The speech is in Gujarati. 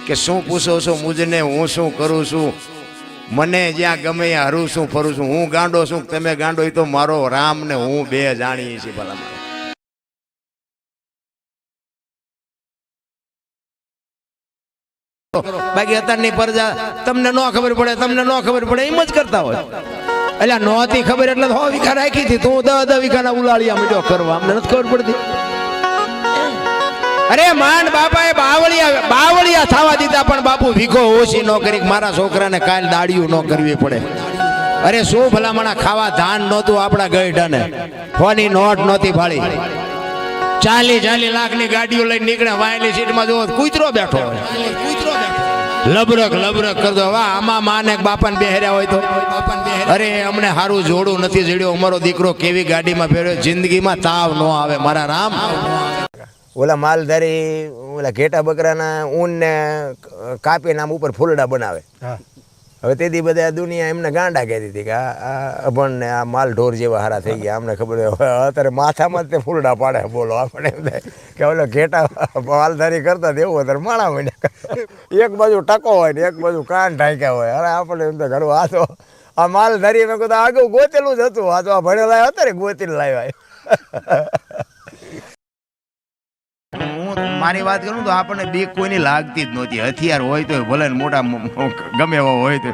કે શું પૂછો છો મુજને, હું શું કરું છું, મને જ્યાં ગમે ત્યાં હરું છું ફરું છું, હું ગાંડો છું તમે ગાંડો, એ તો મારો રામ ને હું બે જાણીએ છીએ ભલા મારે. બાકી અત્યારની પ્રજા તમને ન ખબર પડે, તમને ન ખબર પડે એમ જ કરતા હોય. એટલે નહોતી ખબર એટલે 100 વીઘા રાખી હતી, તું 10 વીઘાના ઉલાળિયા મીડ્યો કરવા, અમને નથી ખબર પડતી. અરે માંડ બાપાએ બાવળિયા થવા દીધા, પણ બાપુ વીઘો ઓછી ન કરી મારા છોકરાને કાલ દાડિયું ન કરવી પડે. અરે શું ભલામણા ખાવા ધાન નહોતું આપણા ગઈઢાને, ફોની નોટ નહોતી ફાળી, 40 લાખની ગાડીઓ લઈને નીકળ્યા, વાયલી સીટમાં જો કૂતરો બેઠો હોય, લબરક કરતો. વાહ, આમાં માને બાપાને બેહર્યા હોય તો. અરે અમને સારું જોડું નથી જડ્યો, અમારો દીકરો કેવી ગાડીમાં ફેર્યો, જિંદગીમાં તાવ ન આવે મારા રામ. ઓલા માલધારી ઓલા ઘેટા બકરાના ઊનને કાપીને આમ ઉપર ફૂલડા બનાવે. હવે તેથી બધા દુનિયા એમને ગાંડા કહેતી હતી કે આ અભણને આ માલ ઢોર જેવા હારા થઈ ગયા, અમને ખબર અત્યારે માથામાં જ તે ફૂલડા પાડે. બોલો, આપણે એમ થાય કે ઓલો ઘેટા માલધારી કરતા એવું અત્યારે માણા માંડ્યા, એક બાજુ ટકો હોય ને એક બાજુ કાન ઢાંક્યા હોય. અરે આપણે એમ તો ઘરું આ તો આ માલધારી મેં કીધું આગળ ગોતેલું જ હતું, આ તો આ ભણેલા અત્યારે ગોતીને લાવ્યા. મારી વાત કરું તો આપણને બીક કોઈની લાગતી જ નહોતી. હથિયાર હોય તો ભલે મોટા ગમે એવો હોય તો